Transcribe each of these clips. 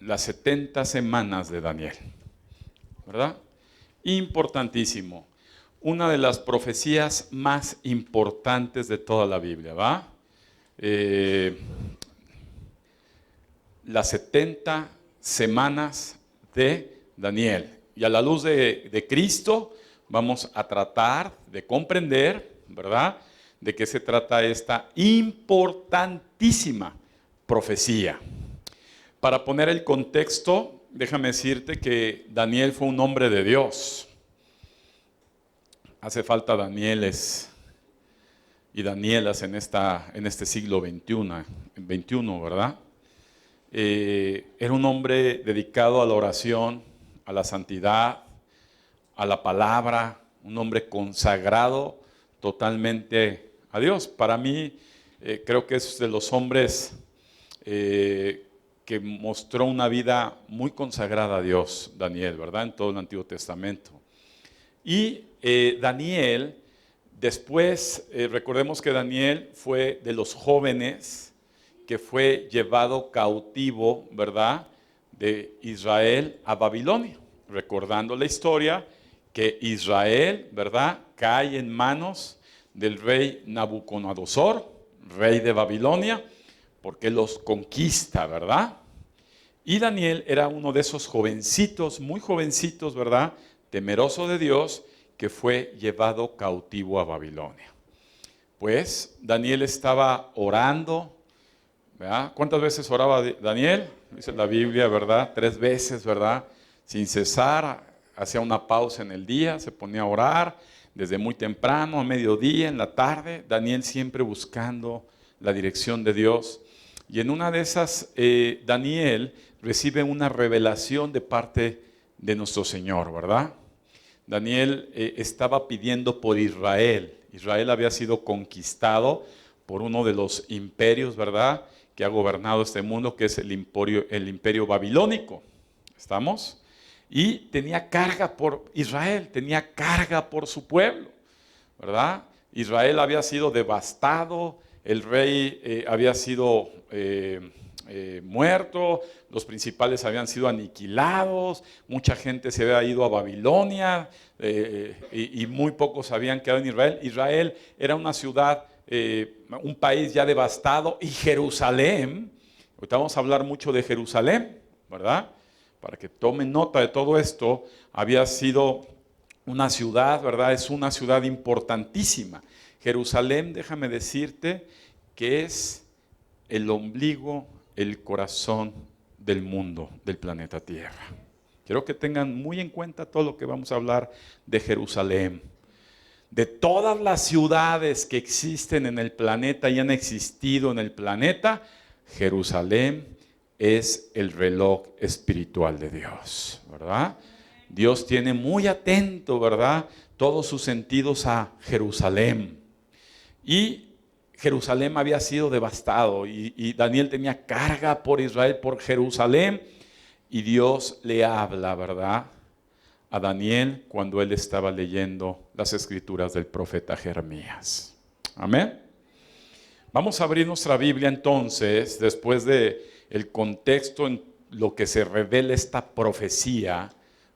las 70 semanas de Daniel, ¿verdad? Importantísimo. Una de las profecías más importantes de toda la Biblia, ¿va? Las 70 semanas de Daniel. Y a la luz de Cristo vamos a tratar de comprender, ¿verdad?, de qué se trata esta importantísima profecía. Para poner el contexto, déjame decirte que Daniel fue un hombre de Dios. Hace falta Danieles y Danielas en este siglo XXI, ¿verdad? Era un hombre dedicado a la oración, a la santidad, a la palabra, un hombre consagrado totalmente a Dios. Para mí, creo que es de los hombres que mostró una vida muy consagrada a Dios, Daniel, ¿verdad? En todo el Antiguo Testamento. Y Daniel, después, recordemos que Daniel fue de los jóvenes que fue llevado cautivo, ¿verdad?, de Israel a Babilonia. Recordando la historia que Israel, ¿verdad?, cae en manos del rey Nabucodonosor, rey de Babilonia, porque los conquista, ¿verdad? Y Daniel era uno de esos jovencitos, muy jovencitos, ¿verdad?, temeroso de Dios, que fue llevado cautivo a Babilonia. Pues Daniel estaba orando, ¿verdad? ¿Cuántas veces oraba Daniel? Dice la Biblia, ¿verdad? 3 veces, ¿verdad? Sin cesar, hacía una pausa en el día, se ponía a orar, desde muy temprano, a mediodía, en la tarde, Daniel siempre buscando la dirección de Dios. Y en una de esas, Daniel recibe una revelación de parte de nuestro Señor, ¿verdad? Daniel estaba pidiendo por Israel. Israel había sido conquistado por uno de los imperios, ¿verdad?, que ha gobernado este mundo, que es el imperio babilónico. ¿Estamos? Y tenía carga por Israel, tenía carga por su pueblo, ¿verdad? Israel había sido devastado, el rey había sido muerto, los principales habían sido aniquilados, mucha gente se había ido a Babilonia y muy pocos habían quedado en Israel. Israel era una ciudad, un país ya devastado, y Jerusalén, ahorita vamos a hablar mucho de Jerusalén, ¿verdad?, para que tomen nota de todo esto, había sido una ciudad, ¿verdad?, es una ciudad importantísima. Jerusalén, déjame decirte que es el ombligo, el corazón del mundo, del planeta Tierra. Quiero que tengan muy en cuenta todo lo que vamos a hablar de Jerusalén. De todas las ciudades que existen en el planeta y han existido en el planeta, Jerusalén es el reloj espiritual de Dios, ¿verdad? Dios tiene muy atento, ¿verdad?, todos sus sentidos a Jerusalén. Y Jerusalén había sido devastado y Daniel tenía carga por Israel, por Jerusalén, y Dios le habla, ¿verdad?, a Daniel cuando él estaba leyendo las escrituras del profeta Jeremías. Amén. Vamos a abrir nuestra Biblia entonces, después de el contexto en lo que se revela esta profecía,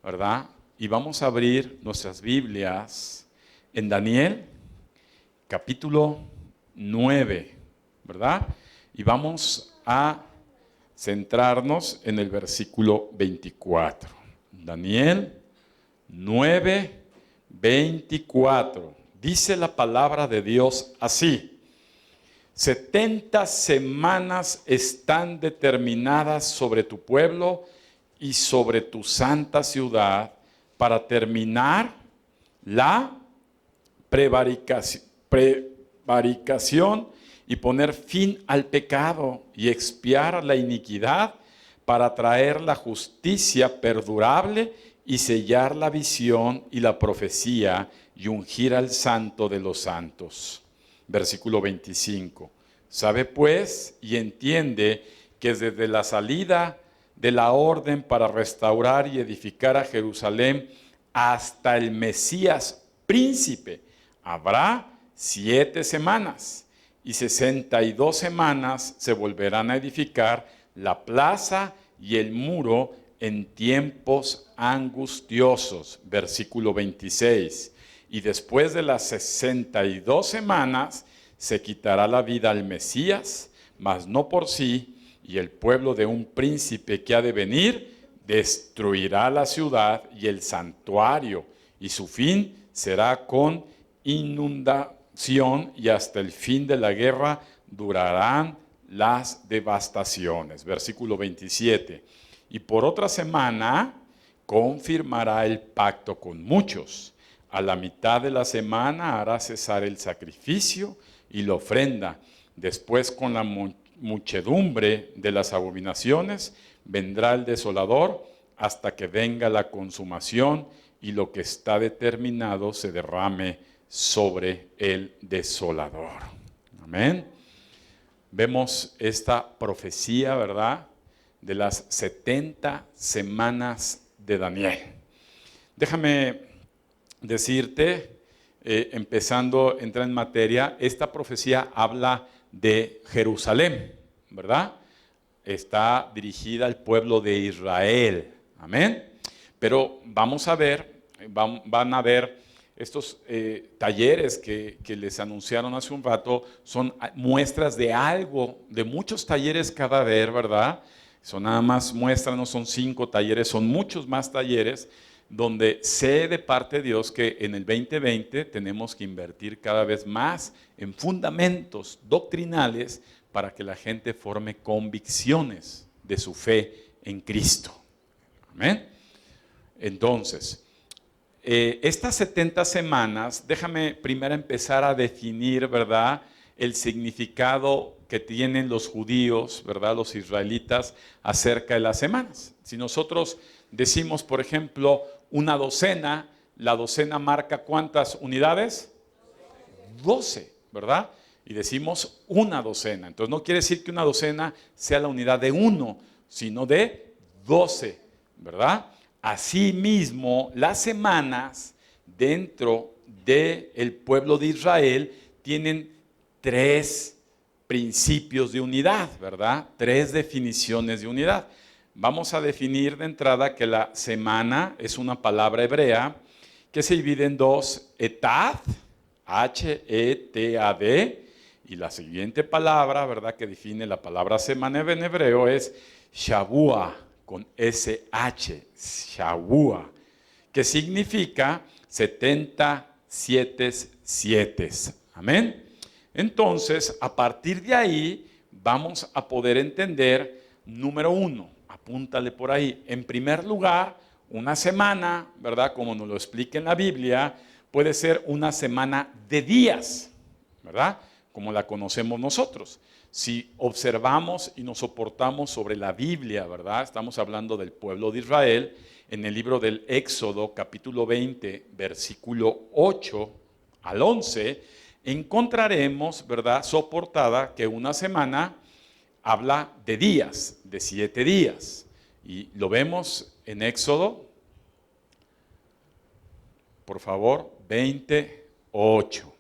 ¿verdad? Y vamos a abrir nuestras Biblias en Daniel, capítulo 9, ¿verdad? Y vamos a centrarnos en el versículo 24. Daniel 9, 24. Dice la palabra de Dios así: 70 semanas están determinadas sobre tu pueblo y sobre tu santa ciudad para terminar la prevaricación y poner fin al pecado y expiar la iniquidad, para traer la justicia perdurable y sellar la visión y la profecía y ungir al santo de los santos. Versículo 25. Sabe pues y entiende que desde la salida de la orden para restaurar y edificar a Jerusalén hasta el Mesías príncipe habrá 7 semanas, y 62 semanas se volverán a edificar la plaza y el muro en tiempos angustiosos. Versículo 26. Y después de las 62 semanas se quitará la vida al Mesías, mas no por sí, y el pueblo de un príncipe que ha de venir destruirá la ciudad y el santuario, y su fin será con inundación, y hasta el fin de la guerra durarán las devastaciones. Versículo 27. Y por otra semana confirmará el pacto con muchos. A la mitad de la semana hará cesar el sacrificio y la ofrenda. Después, con la muchedumbre de las abominaciones, vendrá el desolador hasta que venga la consumación y lo que está determinado se derrame sobre el desolador. Amén. Vemos esta profecía, ¿verdad?, de las 70 semanas de Daniel. Déjame decirte, empezando a entrar en materia, esta profecía habla de Jerusalén, ¿verdad? Está dirigida al pueblo de Israel, amén. Pero vamos a ver, van a ver estos talleres que les anunciaron hace un rato, son muestras de algo, de muchos talleres que va a haber, ¿verdad? Son nada más muestras, no son 5 talleres, son muchos más talleres, donde sé de parte de Dios que en el 2020 tenemos que invertir cada vez más en fundamentos doctrinales para que la gente forme convicciones de su fe en Cristo. Amén. Entonces, estas 70 semanas, déjame primero empezar a definir, ¿verdad?, el significado que tienen los judíos, ¿verdad?, los israelitas, acerca de las semanas. Si nosotros decimos, por ejemplo, una docena, la docena marca ¿cuántas unidades? 12, ¿verdad? Y decimos una docena. Entonces no quiere decir que una docena sea la unidad de 1, sino de 12, ¿verdad? Asimismo, las semanas dentro del pueblo de Israel tienen 3 principios de unidad, ¿verdad? 3 definiciones de unidad. Vamos a definir de entrada que la semana es una palabra hebrea que se divide en 2, etad, H-E-T-A-D, y la siguiente palabra, ¿verdad?, que define la palabra semana en hebreo es Shavua, con S-H, Shavua, que significa 77 sietes. Amén. Entonces, a partir de ahí, vamos a poder entender, número 1, apúntale por ahí. En primer lugar, una semana, ¿verdad?, como nos lo explica en la Biblia, puede ser una semana de días, ¿verdad?, como la conocemos nosotros. Si observamos y nos soportamos sobre la Biblia, ¿verdad?, estamos hablando del pueblo de Israel, en el libro del Éxodo, capítulo 20, versículo 8 al 11, encontraremos, ¿verdad?, soportada que una semana habla de días, de 7 días. Y lo vemos en Éxodo, por favor, 28.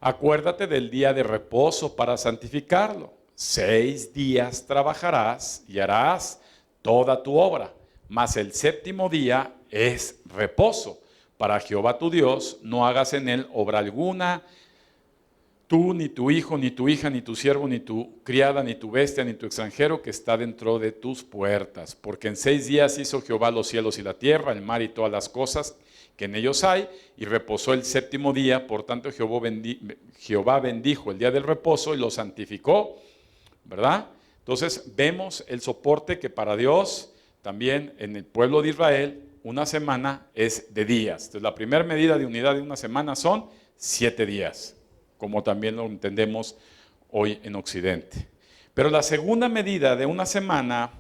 Acuérdate del día de reposo para santificarlo. 6 días trabajarás y harás toda tu obra, mas el 7º día es reposo. Para Jehová tu Dios, no hagas en él obra alguna, tú, ni tu hijo, ni tu hija, ni tu siervo, ni tu criada, ni tu bestia, ni tu extranjero que está dentro de tus puertas. Porque en 6 días hizo Jehová los cielos y la tierra, el mar y todas las cosas que en ellos hay, y reposó el 7º día. Por tanto, Jehová bendijo el día del reposo y lo santificó, ¿verdad? Entonces, vemos el soporte que para Dios, también en el pueblo de Israel, una semana es de días. Entonces, la primera medida de unidad de una semana son 7 días, como también lo entendemos hoy en Occidente. Pero la segunda medida de una semana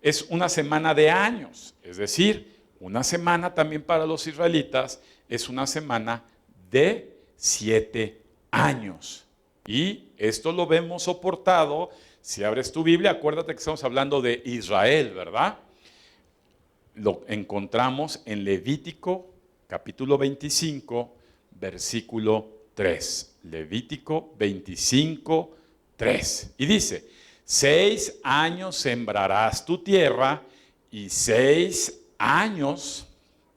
es una semana de años, es decir, una semana también para los israelitas es una semana de 7 años. Y esto lo vemos soportado, si abres tu Biblia, acuérdate que estamos hablando de Israel, ¿verdad? Lo encontramos en Levítico capítulo 25, versículo 3. Levítico 25, 3. Y dice, 6 años sembrarás tu tierra y 6 años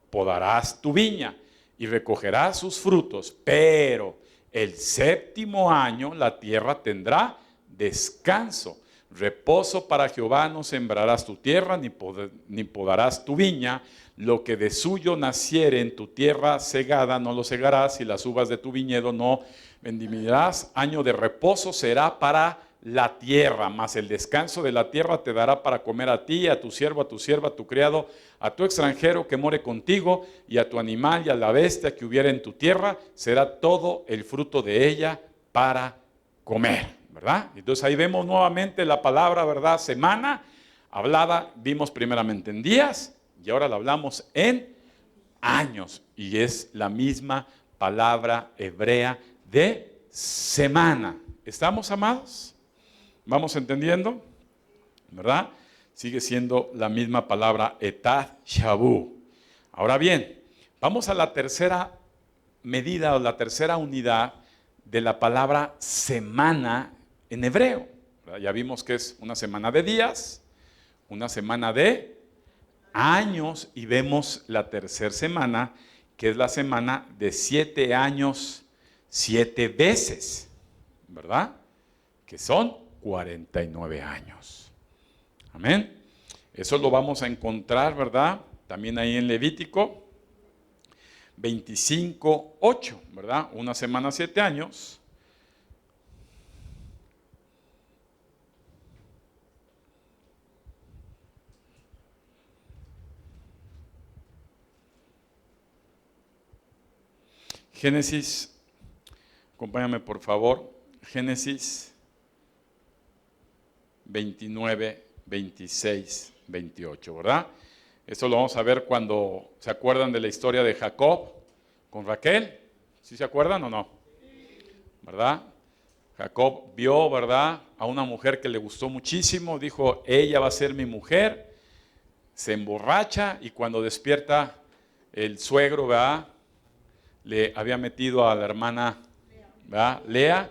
podarás tu viña y recogerás sus frutos, pero el 7º año la tierra tendrá descanso. Reposo para Jehová, no sembrarás tu tierra, ni podarás tu viña. Lo que de suyo naciere en tu tierra segada, no lo segarás, y las uvas de tu viñedo no vendimiarás. Año de reposo será para la tierra, mas el descanso de la tierra te dará para comer a ti, a tu siervo, a tu sierva, a tu criado, a tu extranjero que more contigo, y a tu animal y a la bestia que hubiera en tu tierra, será todo el fruto de ella para comer. ¿Verdad? Entonces ahí vemos nuevamente la palabra, ¿verdad? Semana, hablada, vimos primeramente en días y ahora la hablamos en años. Y es la misma palabra hebrea de semana. ¿Estamos, amados? ¿Vamos entendiendo? ¿Verdad? Sigue siendo la misma palabra etad shabu. Ahora bien, vamos a la tercera medida o la tercera unidad de la palabra semana en hebreo. Ya vimos que es una semana de días, una semana de años, y vemos la tercera semana, que es la semana de 7 años, 7 veces, ¿verdad? Que son 49 años. Amén. Eso lo vamos a encontrar, ¿verdad? También ahí en Levítico 25:8, ¿verdad? Una semana, 7 años. Génesis, acompáñame por favor, Génesis 29, 26, 28, ¿verdad? Esto lo vamos a ver cuando se acuerdan de la historia de Jacob con Raquel. ¿Sí se acuerdan o no? ¿Verdad? Jacob vio, ¿verdad?, a una mujer que le gustó muchísimo, dijo, ella va a ser mi mujer, se emborracha y cuando despierta el suegro, ¿verdad?, le había metido a la hermana, ¿verdad?, Lea,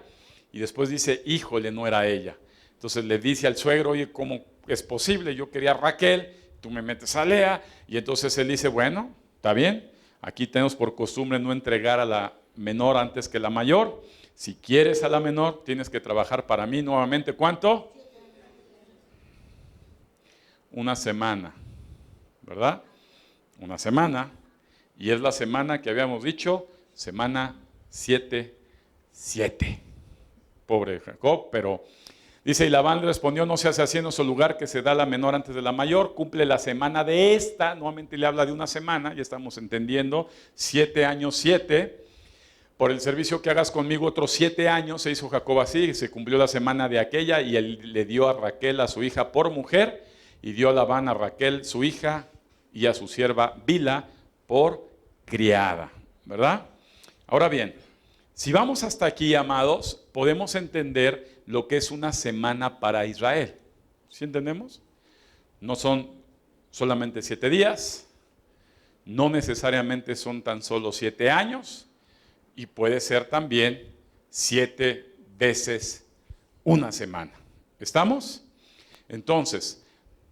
y después dice, híjole, no era ella. Entonces le dice al suegro, oye, ¿cómo es posible? Yo quería a Raquel, tú me metes a Lea. Y entonces él dice, bueno, está bien, aquí tenemos por costumbre no entregar a la menor antes que la mayor. Si quieres a la menor, tienes que trabajar para mí nuevamente. ¿Cuánto? Una semana, ¿verdad? Una semana. Y es la semana que habíamos dicho, semana 7. Pobre Jacob, pero dice, y Labán respondió, no se hace así en nuestro lugar, que se da la menor antes de la mayor, cumple la semana de esta, nuevamente le habla de una semana, ya estamos entendiendo, 7 años 7, por el servicio que hagas conmigo otros 7 años, se hizo Jacob así, se cumplió la semana de aquella, y él le dio a Raquel a su hija por mujer, y dio a Labán a Raquel su hija, y a su sierva Bila por criada, ¿verdad? Ahora bien, si vamos hasta aquí, amados, podemos entender lo que es una semana para Israel. ¿Sí entendemos? No son solamente 7 días, no necesariamente son tan solo 7 años, y puede ser también 7 veces una semana. ¿Estamos? Entonces,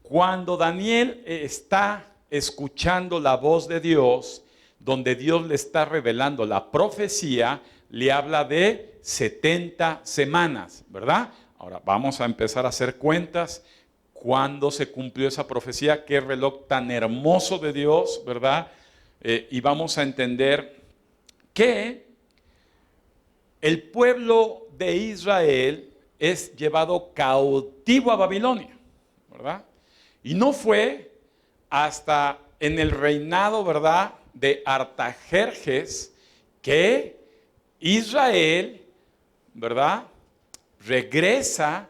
cuando Daniel está escuchando la voz de Dios, donde Dios le está revelando la profecía, le habla de 70 semanas, ¿verdad? Ahora vamos a empezar a hacer cuentas. ¿Cuándo se cumplió esa profecía? Qué reloj tan hermoso de Dios, ¿verdad? Y vamos a entender que el pueblo de Israel es llevado cautivo a Babilonia, ¿verdad? Y no fue hasta en el reinado, ¿verdad?, de Artajerjes que Israel, ¿verdad?, regresa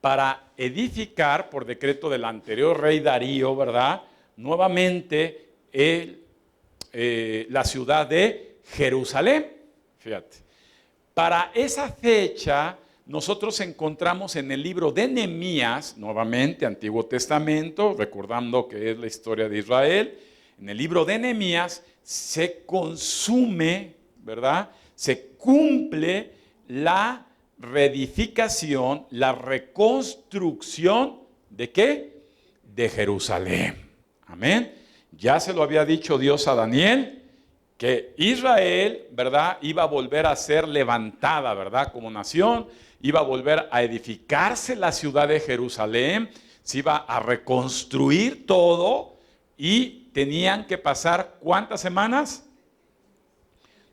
para edificar, por decreto del anterior rey Darío, ¿verdad?, nuevamente la ciudad de Jerusalén. Fíjate, para esa fecha nosotros encontramos en el libro de Nehemías, nuevamente Antiguo Testamento, recordando que es la historia de Israel, en el libro de Nehemías se consume, ¿verdad?, se cumple la reedificación, la reconstrucción, ¿de qué? De Jerusalén. Amén. Ya se lo había dicho Dios a Daniel, que Israel, ¿verdad?, iba a volver a ser levantada, ¿verdad?, como nación, iba a volver a edificarse la ciudad de Jerusalén, se iba a reconstruir todo y tenían que pasar ¿cuántas semanas?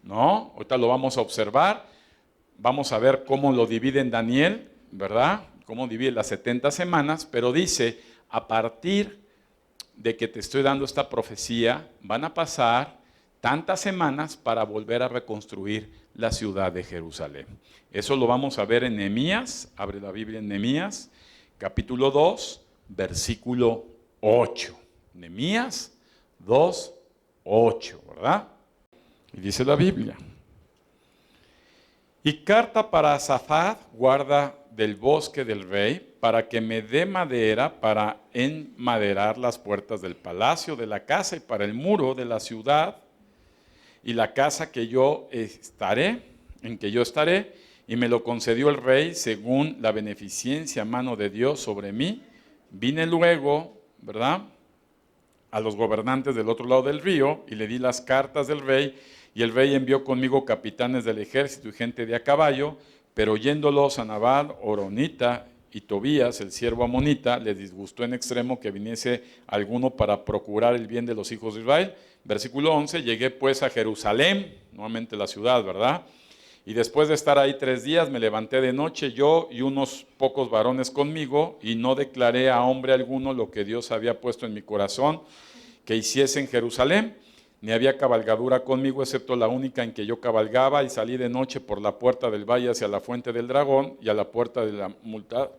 No, ahorita lo vamos a observar. Vamos a ver cómo lo divide en Daniel, ¿verdad? Cómo divide las 70 semanas, pero dice, a partir de que te estoy dando esta profecía, van a pasar tantas semanas para volver a reconstruir la ciudad de Jerusalén. Eso lo vamos a ver en Nehemías, abre la Biblia en Nehemías, capítulo 2, versículo 8. Nehemías 2, 8, ¿verdad? Y dice la Biblia. Y carta para Asafat, guarda del bosque del rey, para que me dé madera para enmaderar las puertas del palacio, de la casa y para el muro de la ciudad y la casa que yo estaré, en que yo estaré, y me lo concedió el rey según la beneficencia a mano de Dios sobre mí. Vine luego, ¿verdad?, a los gobernantes del otro lado del río y le di las cartas del rey, y el rey envió conmigo capitanes del ejército y gente de a caballo, pero oyéndolo Sanabal, Horonita y Tobías, el siervo amonita, les disgustó en extremo que viniese alguno para procurar el bien de los hijos de Israel. Versículo 11, llegué pues a Jerusalén, nuevamente la ciudad, ¿verdad? Y después de estar ahí 3 días, me levanté de noche, yo y unos pocos varones conmigo, y no declaré a hombre alguno lo que Dios había puesto en mi corazón que hiciese en Jerusalén, ni había cabalgadura conmigo, excepto la única en que yo cabalgaba, y salí de noche por la puerta del valle hacia la fuente del dragón y a la puerta de la multad,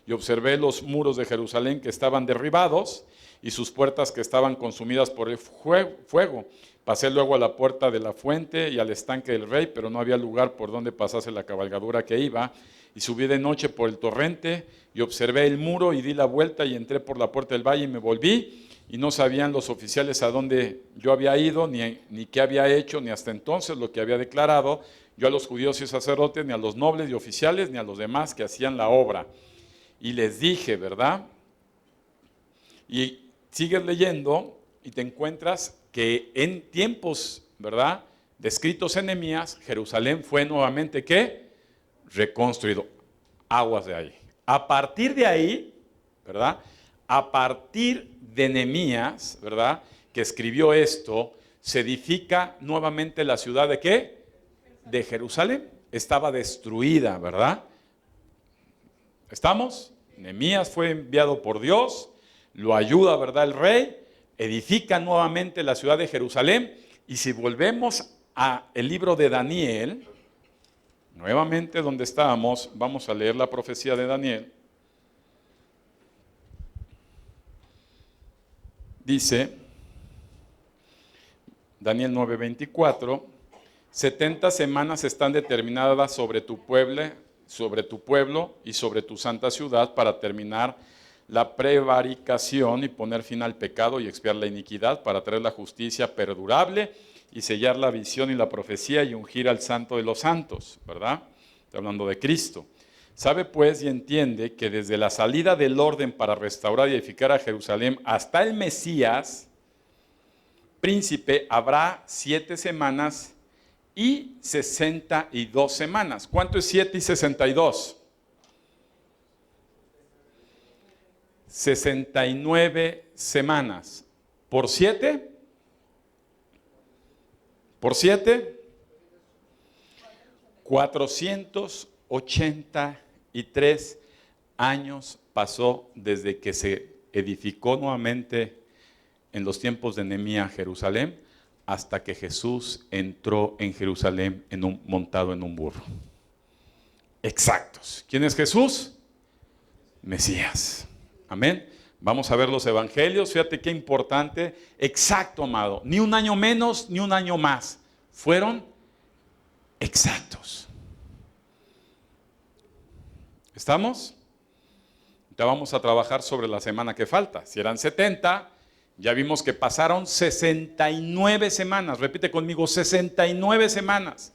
y observé los muros de Jerusalén que estaban derribados, y sus puertas que estaban consumidas por el fuego. Pasé luego a la puerta de la fuente y al estanque del rey, pero no había lugar por donde pasase la cabalgadura que iba, y subí de noche por el torrente, y observé el muro, y di la vuelta, y entré por la puerta del valle, y me volví, y no sabían los oficiales a dónde yo había ido, ni qué había hecho, ni hasta entonces lo que había declarado, yo a los judíos y sacerdotes, ni a los nobles y oficiales, ni a los demás que hacían la obra. Y les dije, ¿verdad? Y sigues leyendo y te encuentras que en tiempos, ¿verdad?, descritos en Nehemías, Jerusalén fue nuevamente, ¿qué? Reconstruido. Aguas de ahí. A partir de ahí, ¿verdad?, a partir de Nehemías, ¿verdad?, que escribió esto, se edifica nuevamente la ciudad de ¿qué? De Jerusalén. Estaba destruida, ¿verdad? ¿Estamos? Nehemías fue enviado por Dios, lo ayuda, ¿verdad?, el rey, edifica nuevamente la ciudad de Jerusalén. Y si volvemos al libro de Daniel, nuevamente donde estábamos, vamos a leer la profecía de Daniel. Dice, Daniel 9:24, 70 semanas están determinadas sobre tu pueblo y sobre tu santa ciudad para terminar la prevaricación y poner fin al pecado y expiar la iniquidad, para traer la justicia perdurable y sellar la visión y la profecía y ungir al santo de los santos, ¿verdad? Estoy hablando de Cristo. Sabe pues y entiende que desde la salida del orden para restaurar y edificar a Jerusalén hasta el Mesías, príncipe, habrá 7 semanas y 62 semanas. ¿Cuánto es 7 y 62? 69 semanas. ¿Por 7? ¿Por 7? 483 años pasó desde que se edificó nuevamente en los tiempos de Nehemías Jerusalén hasta que Jesús entró en Jerusalén montado en un burro. Exactos. ¿Quién es Jesús? Mesías. Amén. Vamos a ver los evangelios. Fíjate qué importante. Exacto, amado. Ni un año menos, ni un año más. Fueron exactos. ¿Estamos? Ya vamos a trabajar sobre la semana que falta. Si eran 70, ya vimos que pasaron 69 semanas. Repite conmigo, 69 semanas.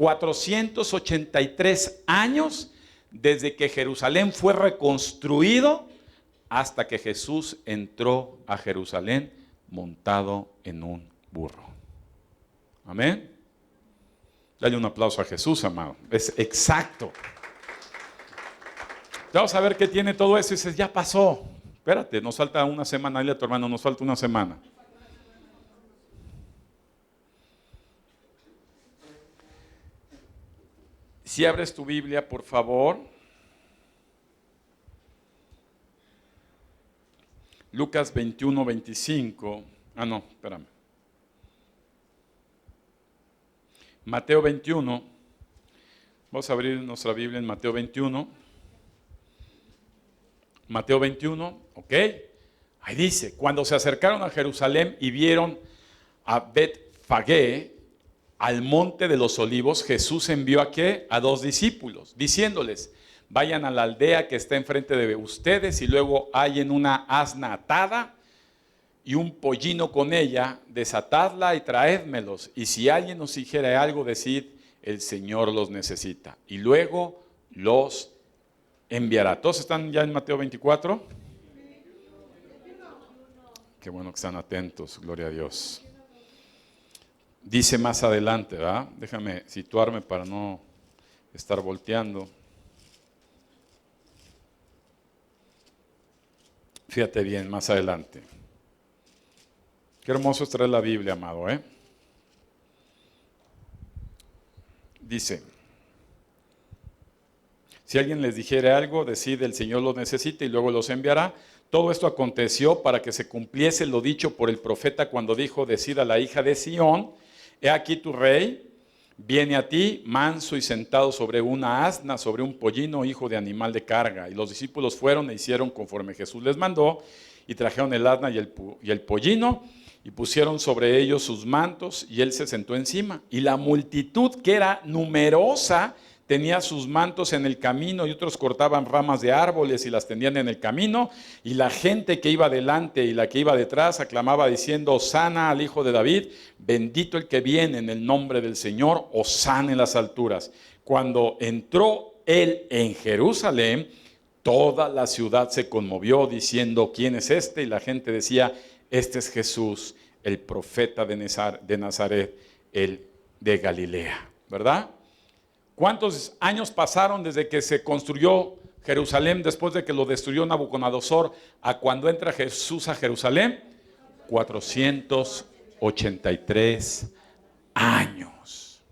483 años desde que Jerusalén fue reconstruido hasta que Jesús entró a Jerusalén montado en un burro. Amén. Dale un aplauso a Jesús, amado. Es exacto. Vamos a ver qué tiene todo eso. Y dices, ya pasó. Espérate, nos falta una semana. Dile a tu hermano, nos falta una semana. Si abres tu Biblia, por favor. Lucas 21, 25. Ah, no, espérame. Mateo 21. Vamos a abrir nuestra Biblia en Mateo 21. Mateo 21, ok. Ahí dice, cuando se acercaron a Jerusalén y vieron a Betfagé, al monte de los olivos, Jesús envió ¿a qué? A 2 discípulos, diciéndoles, vayan a la aldea que está enfrente de ustedes y luego hallen una asna atada y un pollino con ella, desatadla y traédmelos. Y si alguien os dijere algo, decid, el Señor los necesita. Y luego los enviará. ¿Todos están ya en Mateo 24? Qué bueno que están atentos, gloria a Dios. Dice más adelante, ¿verdad? Déjame situarme para no estar volteando. Fíjate bien, más adelante. Qué hermoso es traer la Biblia, amado, ¿eh? Dice, si alguien les dijere algo, decid, el Señor los necesita y luego los enviará. Todo esto aconteció para que se cumpliese lo dicho por el profeta cuando dijo, decid a la hija de Sión, he aquí tu rey, viene a ti, manso y sentado sobre una asna, sobre un pollino, hijo de animal de carga. Y los discípulos fueron e hicieron conforme Jesús les mandó, y trajeron el asna y el pollino, y pusieron sobre ellos sus mantos, y él se sentó encima. Y la multitud, que era numerosa, tenía sus mantos en el camino, y otros cortaban ramas de árboles y las tendían en el camino, y la gente que iba delante y la que iba detrás aclamaba diciendo, Hosana al Hijo de David, bendito el que viene en el nombre del Señor, Hosana en las alturas. Cuando entró él en Jerusalén, toda la ciudad se conmovió diciendo, ¿quién es este? Y la gente decía, este es Jesús, el profeta de Nazaret, el de Galilea, ¿verdad? ¿Cuántos años pasaron desde que se construyó Jerusalén después de que lo destruyó Nabucodonosor a cuando entra Jesús a Jerusalén? 483 años.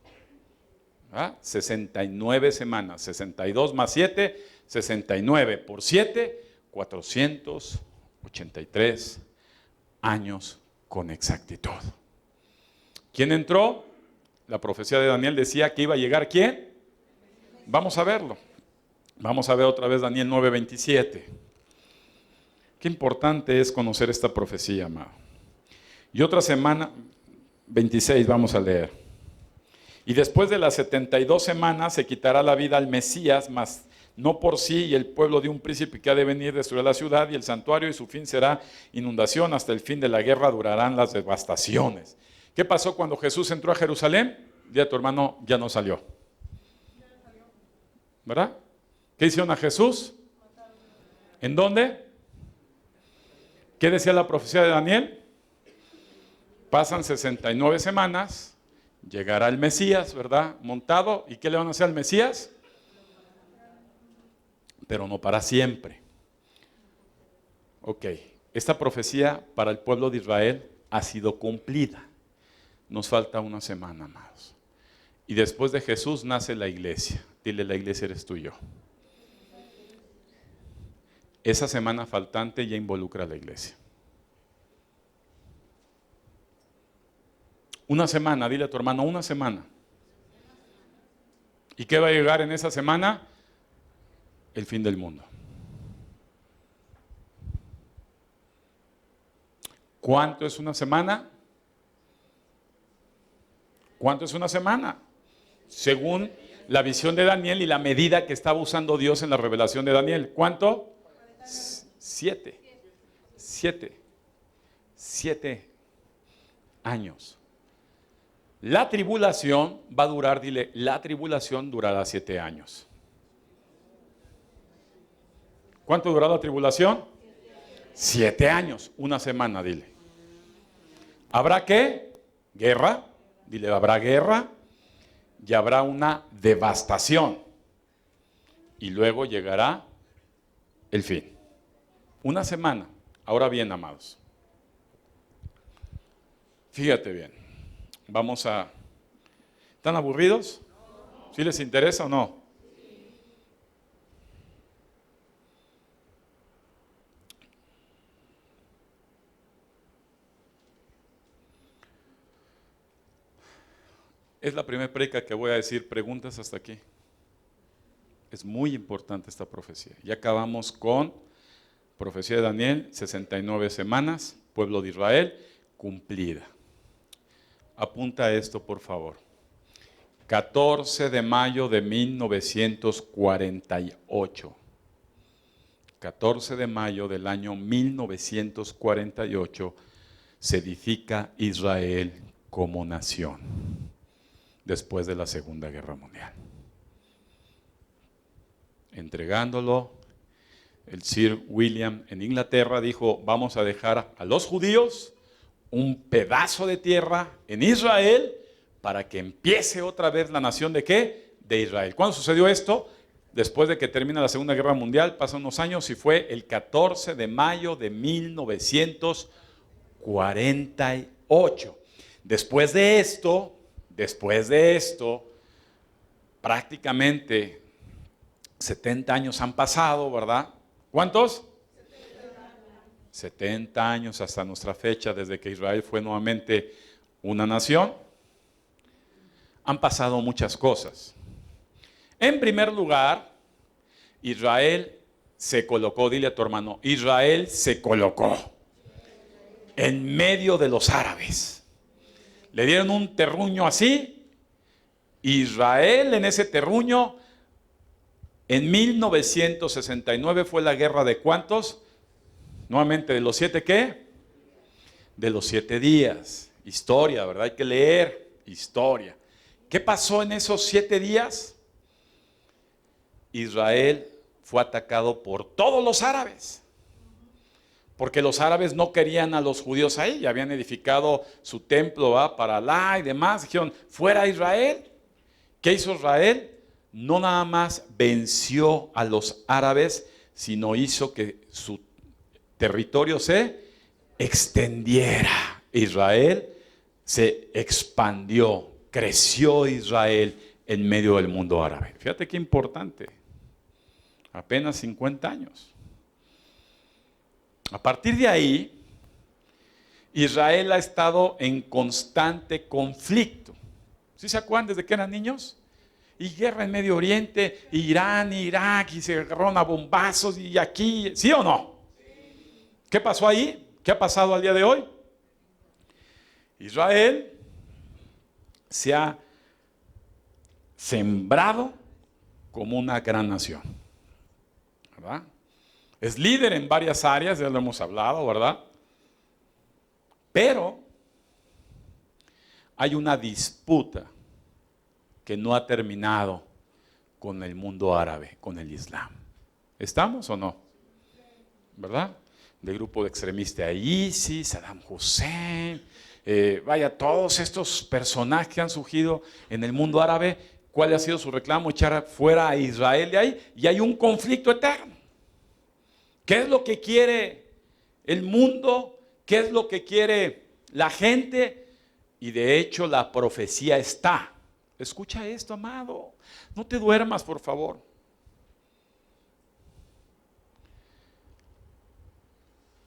¿Ah? 69 semanas, 62 más 7, 69 por 7, 483 años con exactitud. ¿Quién entró? La profecía de Daniel decía que iba a llegar ¿quién? Vamos a verlo. Vamos a ver otra vez Daniel 9:27. Qué importante es conocer esta profecía, amado. Y otra semana, 26, vamos a leer. Y después de las 72 semanas se quitará la vida al Mesías, mas no por sí, y el pueblo de un príncipe que ha de venir destruirá la ciudad y el santuario, y su fin será inundación. Hasta el fin de la guerra durarán las devastaciones. ¿Qué pasó cuando Jesús entró a Jerusalén? Dile a tu hermano, ya no salió. ¿Verdad? ¿Qué hicieron a Jesús? ¿En dónde? ¿Qué decía la profecía de Daniel? Pasan 69 semanas, llegará el Mesías, ¿verdad? Montado. ¿Y qué le van a hacer al Mesías? Pero no para siempre. Ok, esta profecía para el pueblo de Israel ha sido cumplida. Nos falta una semana, amados. Y después de Jesús nace la iglesia. Dile, la iglesia eres tú y yo. Esa semana faltante ya involucra a la iglesia. Una semana, dile a tu hermano, una semana. ¿Y qué va a llegar en esa semana? El fin del mundo. ¿Cuánto es una semana? ¿Cuánto es una semana? Según la visión de Daniel y la medida que estaba usando Dios en la revelación de Daniel. ¿Cuánto? 7. 7 años. La tribulación va a durar, dile, la tribulación durará 7 años. ¿Cuánto durará la tribulación? 7 años, una semana, dile. ¿Habrá qué? Guerra, dile, habrá guerra y habrá una devastación. Y luego llegará el fin. Una semana. Ahora bien, amados. Fíjate bien. Vamos a... ¿Están aburridos? ¿Sí les interesa o no? Es la primera prédica que voy a decir. Preguntas hasta aquí. Es muy importante esta profecía. Ya acabamos con profecía de Daniel, 69 semanas, pueblo de Israel, cumplida. Apunta esto, por favor. 14 de mayo de 1948. 14 de mayo del año 1948 se edifica Israel como nación, después de la Segunda Guerra Mundial. Entregándolo, el Sir William en Inglaterra dijo, vamos a dejar a los judíos un pedazo de tierra en Israel para que empiece otra vez la nación ¿de qué? De Israel. ¿Cuándo sucedió esto? Después de que termina la Segunda Guerra Mundial, pasan unos años y fue el 14 de mayo de 1948. Después de esto, prácticamente 70 años han pasado, ¿verdad? ¿Cuántos? 70 años hasta nuestra fecha, desde que Israel fue nuevamente una nación. Han pasado muchas cosas. En primer lugar, Israel se colocó, dile a tu hermano, Israel se colocó en medio de los árabes. Le dieron un terruño así. Israel en ese terruño, en 1969 fue la guerra de ¿cuántos? Nuevamente, ¿de los 7 qué? De los 7 días. Historia, ¿verdad? Hay que leer historia. ¿Qué pasó en esos 7 días? Israel fue atacado por todos los árabes. Porque los árabes no querían a los judíos ahí. Ya habían edificado su templo para Alá y demás. Dijeron, fuera Israel. ¿Qué hizo Israel? No nada más venció a los árabes, sino hizo que su territorio se extendiera. Israel se expandió, creció Israel en medio del mundo árabe. Fíjate qué importante. Apenas 50 años. A partir de ahí, Israel ha estado en constante conflicto. ¿Sí se acuerdan desde que eran niños? Y guerra en Medio Oriente, Irán, Irak, y se agarraron a bombazos y aquí, ¿sí o no? ¿Qué pasó ahí? ¿Qué ha pasado al día de hoy? Israel se ha sembrado como una gran nación, ¿verdad? Es líder en varias áreas, ya lo hemos hablado, ¿verdad? Pero hay una disputa que no ha terminado con el mundo árabe, con el Islam. ¿Estamos o no? ¿Verdad? Del grupo de extremistas ISIS, Saddam Hussein, vaya, todos estos personajes que han surgido en el mundo árabe, ¿cuál ha sido su reclamo? Echar fuera a Israel de ahí, y hay un conflicto eterno. ¿Qué es lo que quiere el mundo? ¿Qué es lo que quiere la gente? Y de hecho la profecía está. Escucha esto, amado. No te duermas, por favor.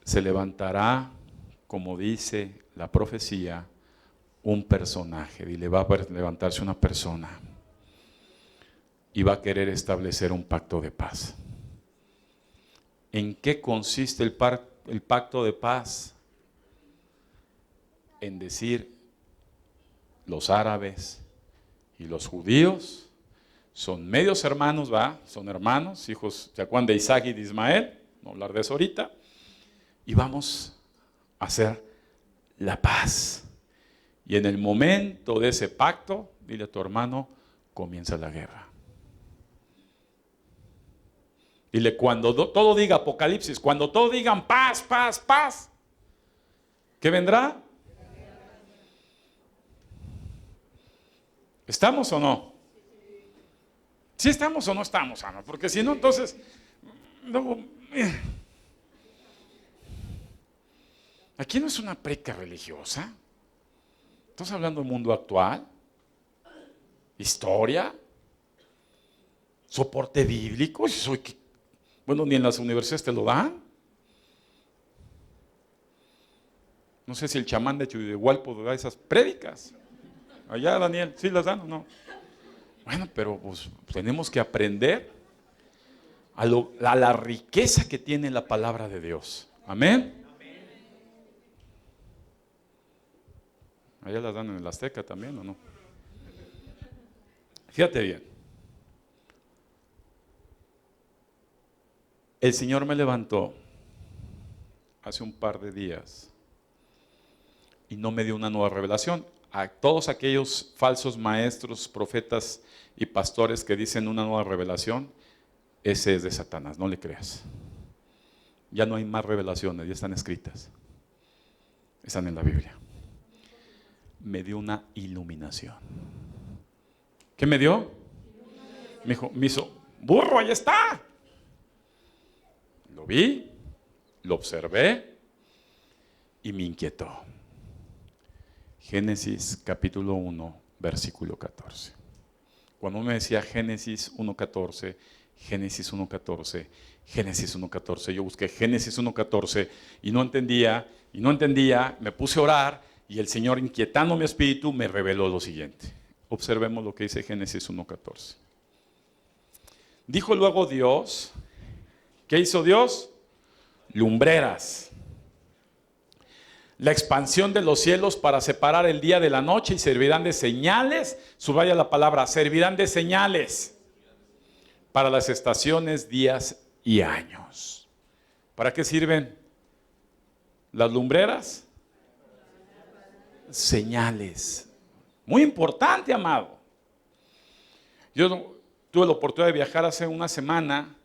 Se levantará, como dice la profecía, un personaje. Y le va a levantarse una persona. Y va a querer establecer un pacto de paz. ¿En qué consiste el pacto de paz? En decir, los árabes y los judíos son medios hermanos, ¿va? Son hermanos, hijos, ¿se acuerdan de Isaac y de Ismael? No hablar de eso ahorita. Y vamos a hacer la paz. Y en el momento de ese pacto, dile a tu hermano, comienza la guerra. Dile, cuando todo diga Apocalipsis, cuando todo digan paz, paz, paz, ¿qué vendrá? ¿Estamos o no? ¿Sí estamos o no estamos, Ana? Porque si no, entonces... Aquí no es una prédica religiosa. Estamos hablando del mundo actual. Historia. Soporte bíblico. Bueno, ni en las universidades te lo dan. No sé si el chamán de Chuidehualpo da esas prédicas. Allá, Daniel, ¿sí las dan o no? Bueno, pero pues tenemos que aprender a la riqueza que tiene la palabra de Dios. Amén. Allá las dan en el Azteca también, ¿o no? Fíjate bien. El Señor me levantó hace un par de días y no me dio una nueva revelación. A todos aquellos falsos maestros, profetas y pastores que dicen una nueva revelación, ese es de Satanás, no le creas. Ya no hay más revelaciones, ya están escritas. Están en la Biblia. Me dio una iluminación. ¿Qué me dio? Me hizo, burro, ahí está. Lo vi, lo observé y me inquietó. Génesis capítulo 1, versículo 14. Cuando me decía Génesis 1.14, Génesis 1.14, Génesis 1.14, yo busqué Génesis 1.14 y no entendía, me puse a orar y el Señor, inquietando mi espíritu, me reveló lo siguiente. Observemos lo que dice Génesis 1.14. Dijo luego Dios, ¿qué hizo Dios? Lumbreras. La expansión de los cielos para separar el día de la noche y servirán de señales, subraya la palabra, servirán de señales para las estaciones, días y años. ¿Para qué sirven las lumbreras? Señales. Muy importante, amado. Yo tuve la oportunidad de viajar hace una semana.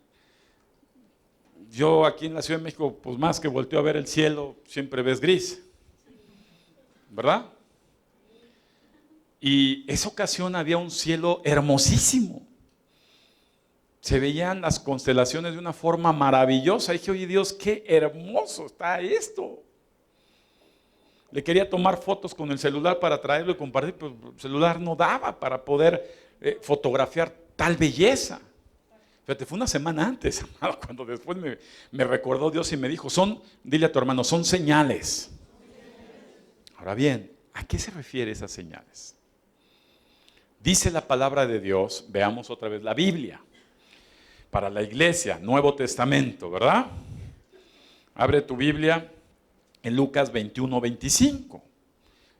Yo aquí en la Ciudad de México, pues más que volteo a ver el cielo, siempre ves gris, ¿verdad? Y esa ocasión había un cielo hermosísimo. Se veían las constelaciones de una forma maravillosa. Y dije, oye Dios, qué hermoso está esto. Le quería tomar fotos con el celular para traerlo y compartir, pero el celular no daba para poder fotografiar tal belleza. Fíjate, fue una semana antes, amado, cuando después me recordó Dios y me dijo, dile a tu hermano, son señales. Ahora bien, ¿a qué se refiere esas señales? Dice la palabra de Dios, veamos otra vez la Biblia, para la iglesia, Nuevo Testamento, ¿verdad? Abre tu Biblia en Lucas 21:25.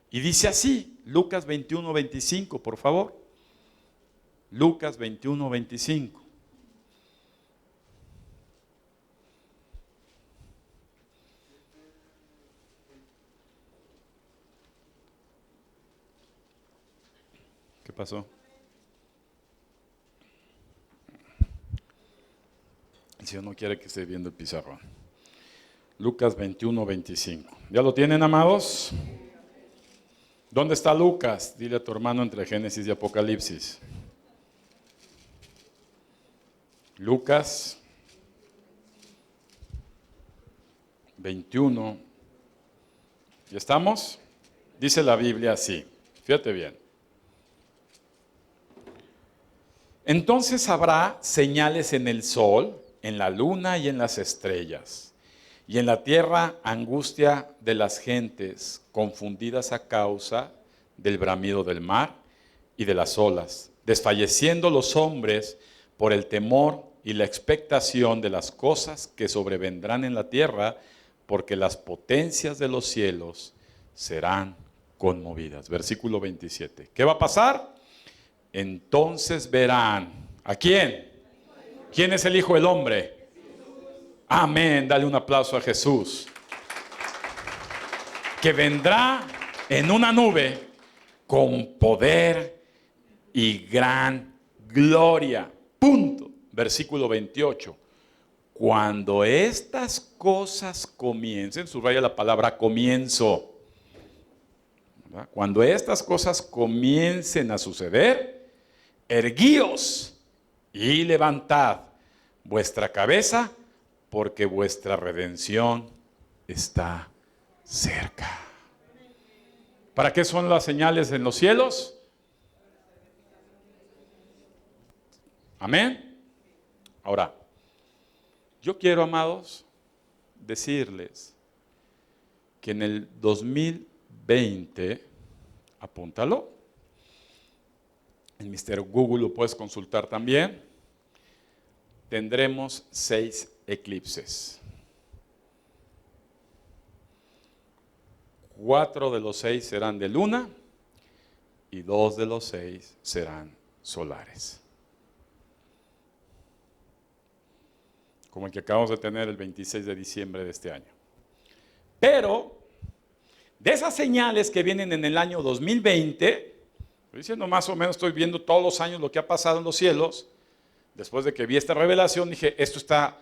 Y dice así, Lucas 21:25, por favor. Lucas 21:25. ¿Qué pasó? El Señor no quiere que esté viendo el pizarrón. Lucas 21:25. ¿Ya lo tienen, amados? ¿Dónde está Lucas? Dile a tu hermano entre Génesis y Apocalipsis. Lucas 21. ¿Ya estamos? Dice la Biblia así. Fíjate bien. Entonces habrá señales en el sol, en la luna y en las estrellas, y en la tierra angustia de las gentes, confundidas a causa del bramido del mar y de las olas, desfalleciendo los hombres por el temor y la expectación de las cosas que sobrevendrán en la tierra, porque las potencias de los cielos serán conmovidas. Versículo 27. ¿Qué va a pasar? Entonces verán, ¿a quién? ¿Quién es el Hijo del Hombre? Amén, dale un aplauso a Jesús. Que vendrá en una nube con poder y gran gloria. Punto. Versículo 28. Cuando estas cosas comiencen, subraya la palabra comienzo. ¿Verdad? Cuando estas cosas comiencen a suceder, erguíos y levantad vuestra cabeza, porque vuestra redención está cerca. ¿Para qué son las señales en los cielos? Amén. Ahora, yo quiero, amados, decirles que en el 2020, apúntalo, en Mr. Google lo puedes consultar también, tendremos 6 eclipses. 4 de los 6 serán de luna y 2 de los 6 serán solares. Como el que acabamos de tener el 26 de diciembre de este año. Pero, de esas señales que vienen en el año 2020, estoy diciendo más o menos, estoy viendo todos los años lo que ha pasado en los cielos. Después de que vi esta revelación, dije, esto está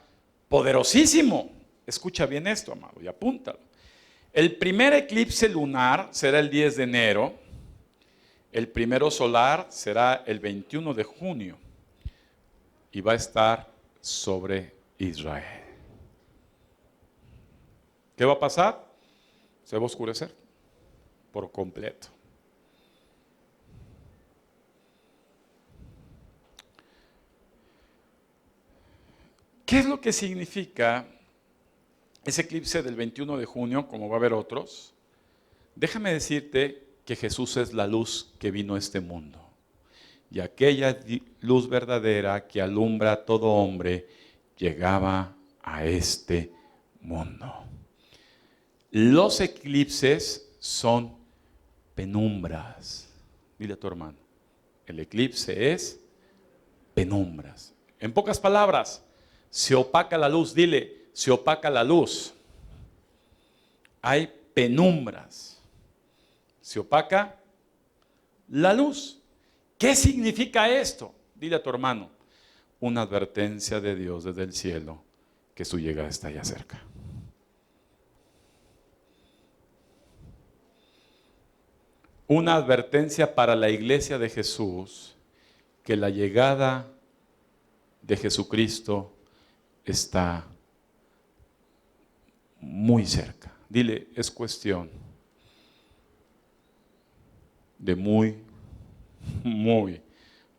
poderosísimo. Escucha bien esto, amado, y apúntalo. El primer eclipse lunar será el 10 de enero. El primero solar será el 21 de junio. Y va a estar sobre Israel. ¿Qué va a pasar? Se va a oscurecer por completo. ¿Qué es lo que significa ese eclipse del 21 de junio, como va a haber otros? Déjame decirte que Jesús es la luz que vino a este mundo. Y aquella luz verdadera que alumbra a todo hombre llegaba a este mundo. Los eclipses son penumbras. Dile a tu hermano, el eclipse es penumbras. En pocas palabras, se opaca la luz. Dile, se opaca la luz. Hay penumbras. Se opaca la luz. ¿Qué significa esto? Dile a tu hermano, una advertencia de Dios desde el cielo que su llegada está ya cerca. Una advertencia para la iglesia de Jesús que la llegada de Jesucristo está muy cerca. Dile, es cuestión de muy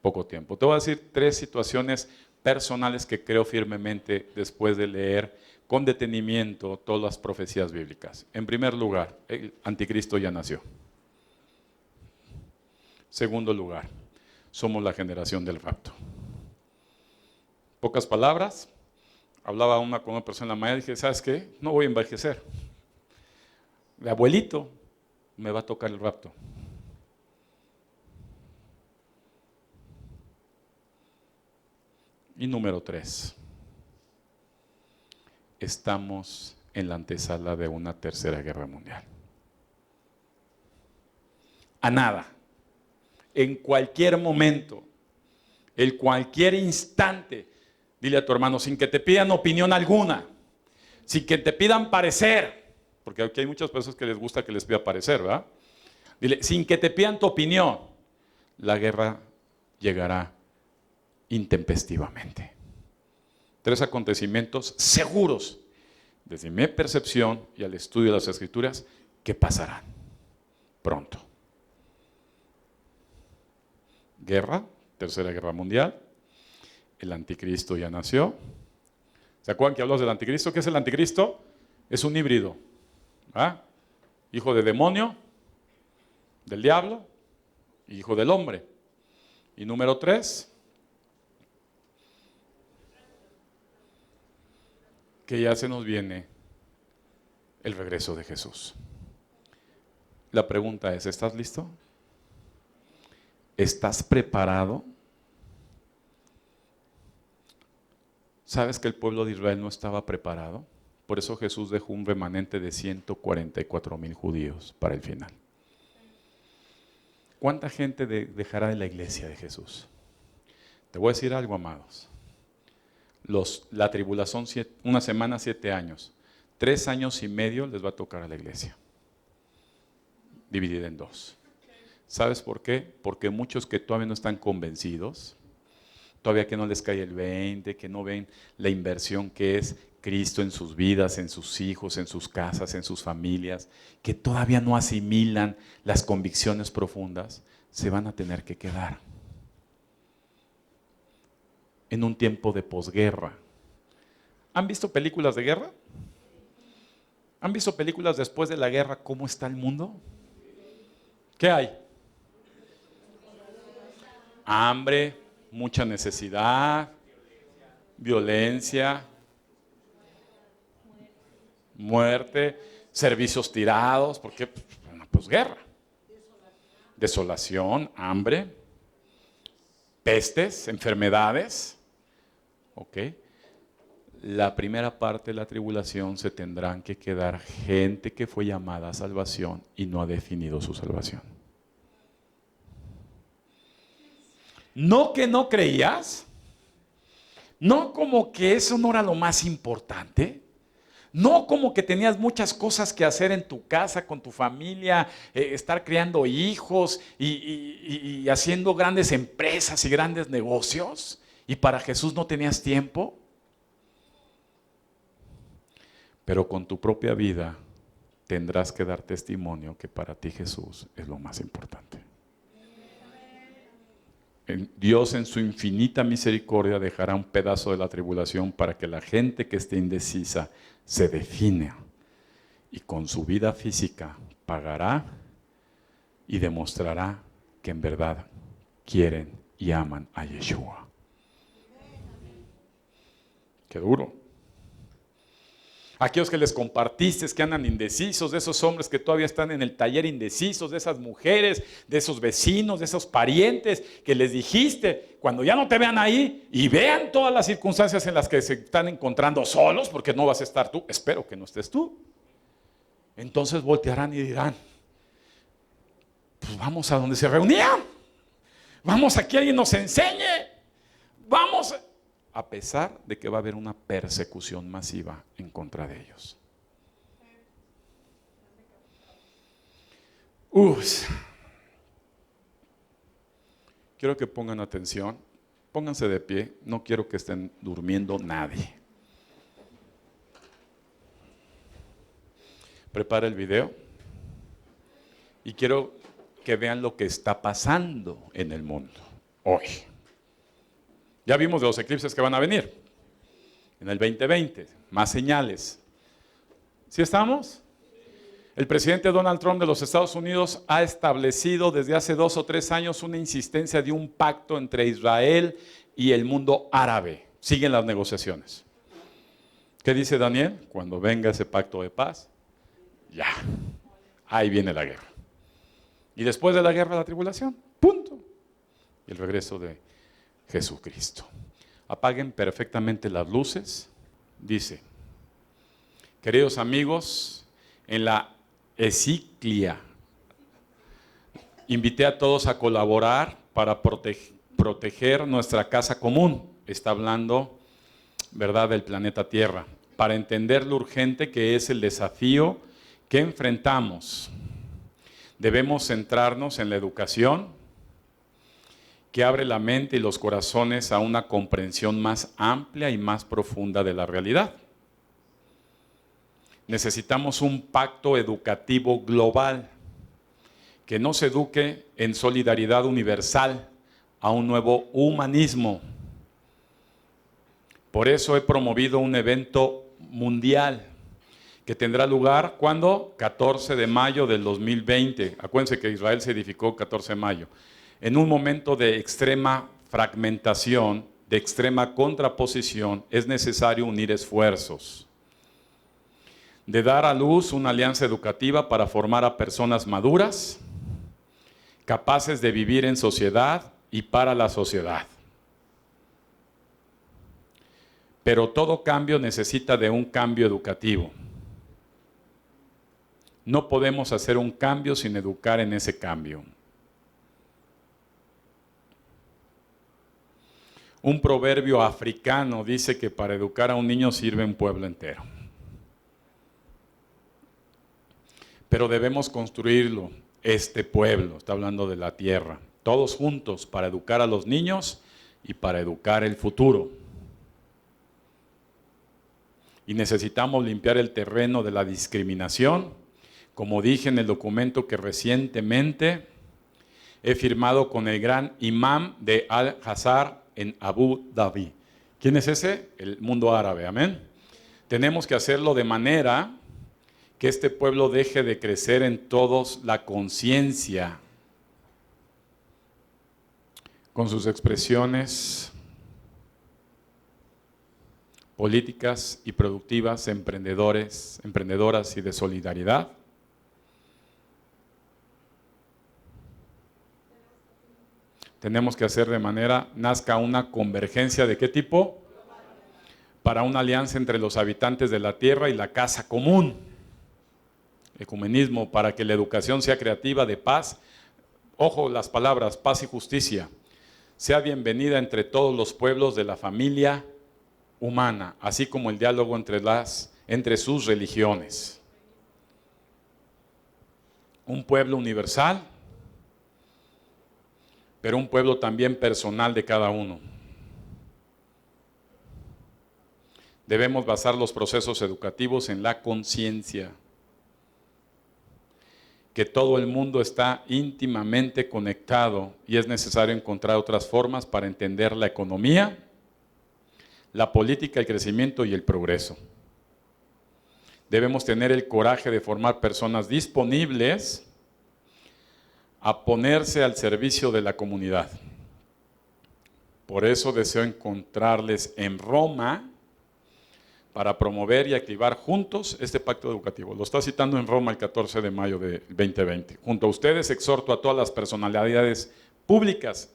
poco tiempo. Te voy a decir 3 situaciones personales que creo firmemente después de leer con detenimiento todas las profecías bíblicas. En primer lugar, el anticristo ya nació. Segundo lugar, somos la generación del rapto. Pocas palabras, hablaba con una persona en la mañana y dije, ¿sabes qué? No voy a envejecer. De abuelito me va a tocar el rapto. Y número 3, estamos en la antesala de una tercera guerra mundial. A nada, en cualquier momento, en cualquier instante, dile a tu hermano, sin que te pidan opinión alguna, sin que te pidan parecer, porque aquí hay muchas personas que les gusta que les pida parecer, ¿verdad? Dile, sin que te pidan tu opinión, la guerra llegará intempestivamente. 3 acontecimientos seguros, desde mi percepción y al estudio de las Escrituras, que pasarán pronto. Guerra, tercera guerra mundial, el anticristo ya nació. ¿Se acuerdan que hablamos del anticristo? ¿Qué es el anticristo? Es un híbrido, ¿ah? Hijo de demonio, del diablo, hijo del hombre. Y número 3, que ya se nos viene el regreso de Jesús. La pregunta es, ¿estás listo? ¿Estás preparado? ¿Sabes que el pueblo de Israel no estaba preparado? Por eso Jesús dejó un remanente de 144,000 judíos para el final. ¿Cuánta gente dejará de la iglesia de Jesús? Te voy a decir algo, amados. La tribulación, una semana, 7 años. 3 años y medio les va a tocar a la iglesia. Dividida en 2. ¿Sabes por qué? Porque muchos que todavía no están convencidos, todavía que no les cae el 20, que no ven la inversión que es Cristo en sus vidas, en sus hijos, en sus casas, en sus familias, que todavía no asimilan las convicciones profundas, se van a tener que quedar en un tiempo de posguerra. ¿Han visto películas de guerra? ¿Han visto películas después de la guerra? ¿Cómo está el mundo? ¿Qué hay? Hambre, mucha necesidad, violencia, muerte, servicios tirados, porque una posguerra. Desolación, hambre, pestes, enfermedades. ¿Ok? La primera parte de la tribulación se tendrán que quedar gente que fue llamada a salvación y no ha definido su salvación. No que no creías, no como que eso no era lo más importante, no como que tenías muchas cosas que hacer en tu casa, con tu familia, estar criando hijos y haciendo grandes empresas y grandes negocios, y para Jesús no tenías tiempo. Pero con tu propia vida tendrás que dar testimonio que para ti Jesús es lo más importante. Dios en su infinita misericordia dejará un pedazo de la tribulación para que la gente que esté indecisa se defina y con su vida física pagará y demostrará que en verdad quieren y aman a Yeshua. Qué duro. Aquellos que les compartiste, que andan indecisos, de esos hombres que todavía están en el taller indecisos, de esas mujeres, de esos vecinos, de esos parientes que les dijiste, cuando ya no te vean ahí y vean todas las circunstancias en las que se están encontrando solos, porque no vas a estar tú, espero que no estés tú. Entonces voltearán y dirán, pues vamos a donde se reunían, vamos a que alguien nos enseñe, vamos a pesar de que va a haber una persecución masiva en contra de ellos. Quiero que pongan atención, pónganse de pie, no quiero que estén durmiendo nadie. Prepara el video y quiero que vean lo que está pasando en el mundo hoy. Ya vimos de los eclipses que van a venir en el 2020, más señales. ¿Sí estamos? El presidente Donald Trump de los Estados Unidos ha establecido desde hace 2 o 3 años una insistencia de un pacto entre Israel y el mundo árabe. Siguen las negociaciones. ¿Qué dice Daniel? Cuando venga ese pacto de paz, ya, ahí viene la guerra. Y después de la guerra, la tribulación, punto. Y el regreso de Jesucristo. Apaguen perfectamente las luces. Dice, queridos amigos, en la encíclica invité a todos a colaborar para proteger nuestra casa común. Está hablando, ¿verdad?, del planeta Tierra, para entender lo urgente que es el desafío que enfrentamos. Debemos centrarnos en la educación, que abre la mente y los corazones a una comprensión más amplia y más profunda de la realidad. Necesitamos un pacto educativo global que nos eduque en solidaridad universal a un nuevo humanismo. Por eso he promovido un evento mundial que tendrá lugar, ¿cuándo? 14 de mayo del 2020. Acuérdense que Israel se edificó el 14 de mayo. En un momento de extrema fragmentación, de extrema contraposición, es necesario unir esfuerzos. De dar a luz una alianza educativa para formar a personas maduras, capaces de vivir en sociedad y para la sociedad. Pero todo cambio necesita de un cambio educativo. No podemos hacer un cambio sin educar en ese cambio. Un proverbio africano dice que para educar a un niño sirve un pueblo entero. Pero debemos construirlo, este pueblo, está hablando de la tierra, todos juntos para educar a los niños y para educar el futuro. Y necesitamos limpiar el terreno de la discriminación, como dije en el documento que recientemente he firmado con el gran imam de Al-Azhar en Abu Dhabi. ¿Quién es ese? El mundo árabe, amén. Tenemos que hacerlo de manera que este pueblo deje de crecer en todos la conciencia, con sus expresiones políticas y productivas, emprendedoras y de solidaridad. Tenemos que hacer de manera, nazca una convergencia ¿de qué tipo? Para una alianza entre los habitantes de la tierra y la casa común. Ecumenismo, para que la educación sea creativa de paz. Ojo las palabras, paz y justicia. Sea bienvenida entre todos los pueblos de la familia humana, así como el diálogo entre sus religiones. Un pueblo universal, pero un pueblo también personal de cada uno. Debemos basar los procesos educativos en la conciencia, que todo el mundo está íntimamente conectado y es necesario encontrar otras formas para entender la economía, la política, el crecimiento y el progreso. Debemos tener el coraje de formar personas disponibles a ponerse al servicio de la comunidad. Por eso deseo encontrarles en Roma para promover y activar juntos este pacto educativo. Lo está citando en Roma el 14 de mayo de 2020. Junto a ustedes exhorto a todas las personalidades públicas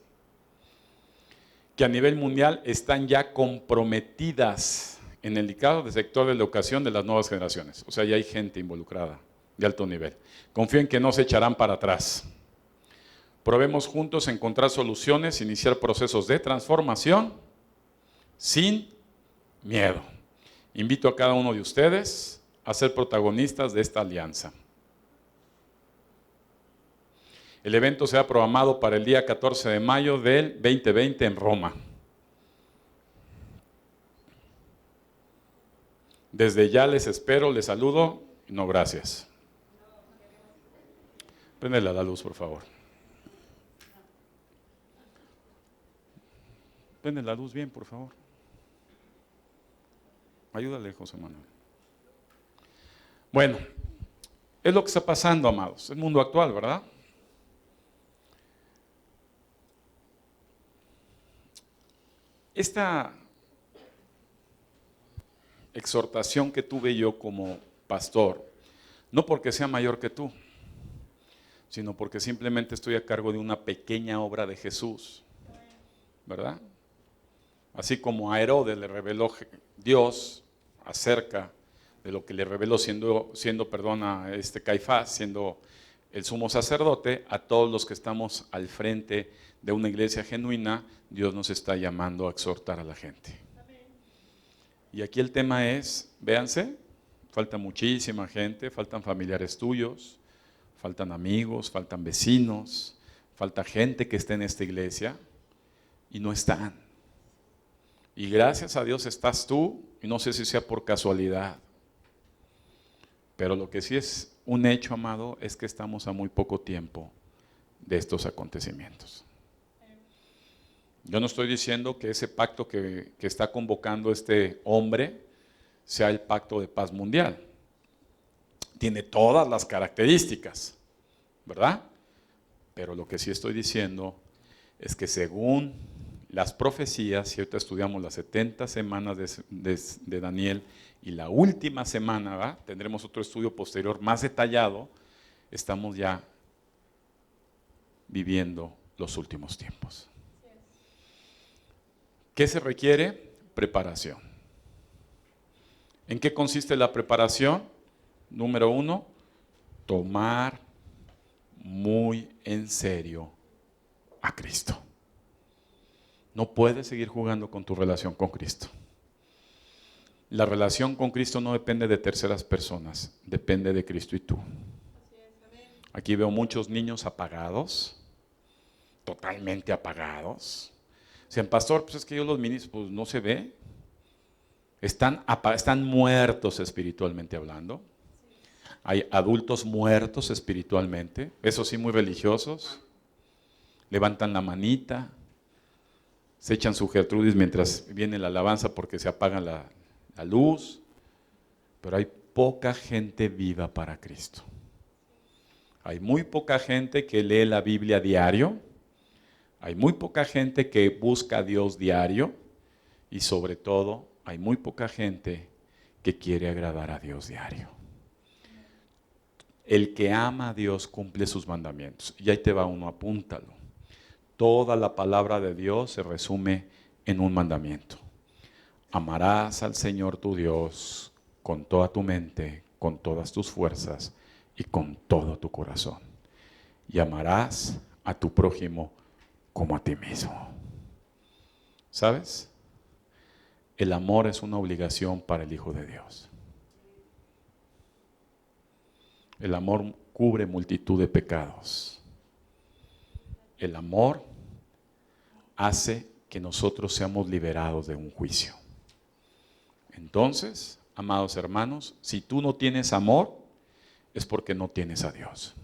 que a nivel mundial están ya comprometidas en el delicado sector de la educación de las nuevas generaciones. O sea, ya hay gente involucrada de alto nivel. Confío en que no se echarán para atrás. Probemos juntos encontrar soluciones, iniciar procesos de transformación sin miedo. Invito a cada uno de ustedes a ser protagonistas de esta alianza. El evento se ha programado para el día 14 de mayo del 2020 en Roma. Desde ya les espero, les saludo y no gracias. Préndele la luz, por favor. Prende la luz bien, por favor. Ayúdale, José Manuel. Bueno, es lo que está pasando, amados. El mundo actual, ¿verdad? Esta exhortación que tuve yo como pastor, no porque sea mayor que tú, sino porque simplemente estoy a cargo de una pequeña obra de Jesús, ¿verdad? Así como a Herodes le reveló Dios acerca de lo que le reveló siendo a Caifás, siendo el sumo sacerdote, a todos los que estamos al frente de una iglesia genuina, Dios nos está llamando a exhortar a la gente. Y aquí el tema es, véanse, falta muchísima gente, faltan familiares tuyos, faltan amigos, faltan vecinos, falta gente que esté en esta iglesia y no están. Y gracias a Dios estás tú, y no sé si sea por casualidad, pero lo que sí es un hecho, amado, es que estamos a muy poco tiempo de estos acontecimientos. Yo no estoy diciendo que ese pacto que está convocando este hombre sea el pacto de paz mundial. Tiene todas las características, ¿verdad? Pero lo que sí estoy diciendo es que según las profecías, si ahorita estudiamos las 70 semanas de Daniel y la última semana, ¿verdad? Tendremos otro estudio posterior más detallado, estamos ya viviendo los últimos tiempos. ¿Qué se requiere? Preparación. ¿En qué consiste la preparación? Número 1, tomar muy en serio a Cristo. No puedes seguir jugando con tu relación con Cristo. La relación con Cristo no depende de terceras personas, depende de Cristo y tú. Aquí veo muchos niños apagados, totalmente apagados. Dicen, pastor, pues es que yo los ministros, pues no se ve. Están muertos espiritualmente hablando. Hay adultos muertos espiritualmente, eso sí, muy religiosos. Levantan la manita, se echan su Gertrudis mientras viene la alabanza porque se apaga la luz. Pero hay poca gente viva para Cristo. Hay muy poca gente que lee la Biblia diario. Hay muy poca gente que busca a Dios diario. Y sobre todo, hay muy poca gente que quiere agradar a Dios diario. El que ama a Dios cumple sus mandamientos. Y ahí te va uno, apúntalo. Toda la palabra de Dios se resume en un mandamiento. Amarás al Señor tu Dios con toda tu mente, con todas tus fuerzas y con todo tu corazón. Y amarás a tu prójimo como a ti mismo. ¿Sabes? El amor es una obligación para el Hijo de Dios. El amor cubre multitud de pecados. El amor hace que nosotros seamos liberados de un juicio. Entonces, amados hermanos, si tú no tienes amor, es porque no tienes a Dios.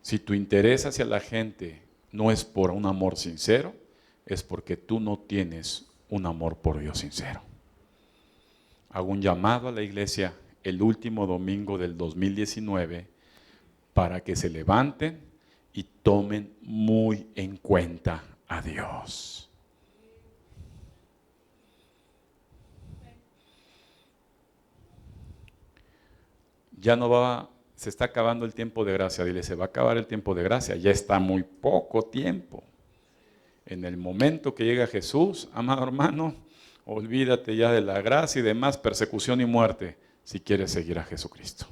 Si tu interés hacia la gente no es por un amor sincero, es porque tú no tienes un amor por Dios sincero. Hago un llamado a la iglesia el último domingo del 2019 para que se levanten y tomen muy en cuenta a Dios. Ya no va, se está acabando el tiempo de gracia. Dile, se va a acabar el tiempo de gracia. Ya está muy poco tiempo. En el momento que llega Jesús, amado hermano, olvídate ya de la gracia y demás, persecución y muerte, si quieres seguir a Jesucristo.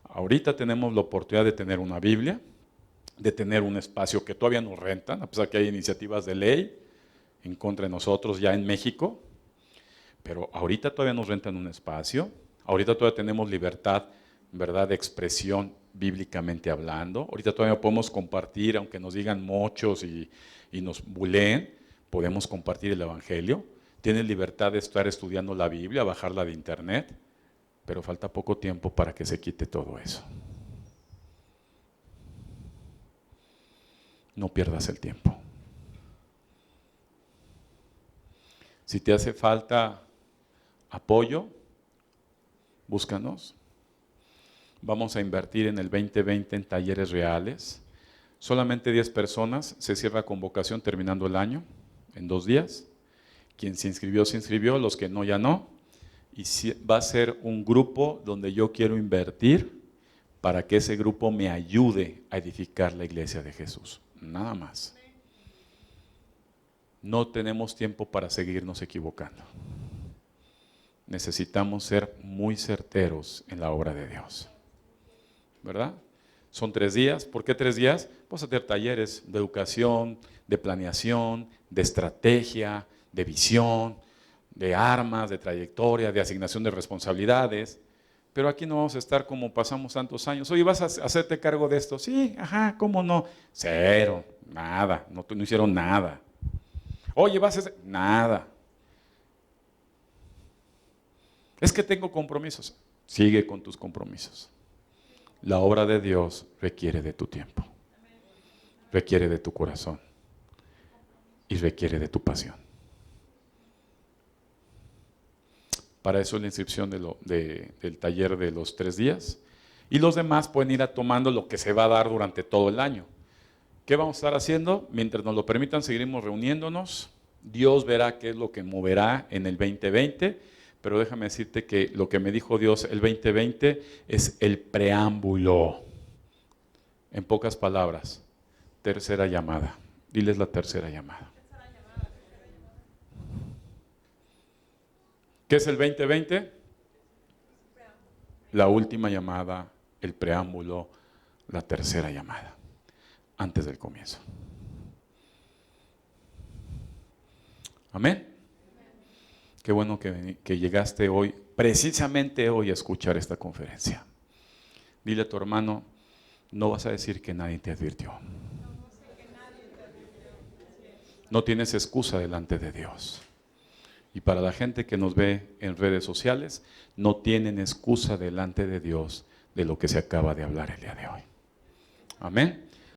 Ahorita tenemos la oportunidad de tener una Biblia, de tener un espacio que todavía nos rentan, a pesar que hay iniciativas de ley en contra de nosotros ya en México, pero ahorita todavía nos rentan un espacio, ahorita todavía tenemos libertad, ¿verdad?, de expresión bíblicamente hablando. Ahorita todavía podemos compartir, aunque nos digan muchos y nos buleen, podemos compartir el Evangelio. Tienes libertad de estar estudiando la Biblia, bajarla de internet, pero falta poco tiempo para que se quite todo eso. No pierdas el tiempo. Si te hace falta apoyo, búscanos. Vamos a invertir en el 2020 en talleres reales. Solamente 10 personas, se cierra convocación terminando el año, en 2 días. Quien se inscribió, los que no, ya no. Y va a ser un grupo donde yo quiero invertir para que ese grupo me ayude a edificar la iglesia de Jesús. Nada más. No tenemos tiempo para seguirnos equivocando. Necesitamos ser muy certeros en la obra de Dios. ¿Verdad? Son 3 días. ¿Por qué 3 días? Vamos a tener talleres de educación, de planeación, de estrategia, de visión, de armas, de trayectoria, de asignación de responsabilidades. Pero aquí no vamos a estar como pasamos tantos años. Oye, ¿vas a hacerte cargo de esto? Sí, ajá, ¿cómo no? Cero, nada, no hicieron nada. Oye, ¿vas a hacer? Nada. Es que tengo compromisos. Sigue con tus compromisos. La obra de Dios requiere de tu tiempo, requiere de tu corazón y requiere de tu pasión. Para eso es la inscripción del taller de los 3 días. Y los demás pueden ir tomando lo que se va a dar durante todo el año. ¿Qué vamos a estar haciendo? Mientras nos lo permitan, seguiremos reuniéndonos. Dios verá qué es lo que moverá en el 2020. Pero déjame decirte que lo que me dijo Dios el 2020 es el preámbulo. En pocas palabras, tercera llamada. Diles la tercera llamada. ¿Qué es el 2020? La última llamada, el preámbulo, la tercera llamada. antes del comienzo. Amén. Qué bueno que llegaste hoy, precisamente hoy, a escuchar esta conferencia. Dile a tu hermano, no vas a decir que nadie te advirtió. No tienes excusa delante de Dios. Y para la gente que nos ve en redes sociales, no tienen excusa delante de Dios de lo que se acaba de hablar el día de hoy. Amén.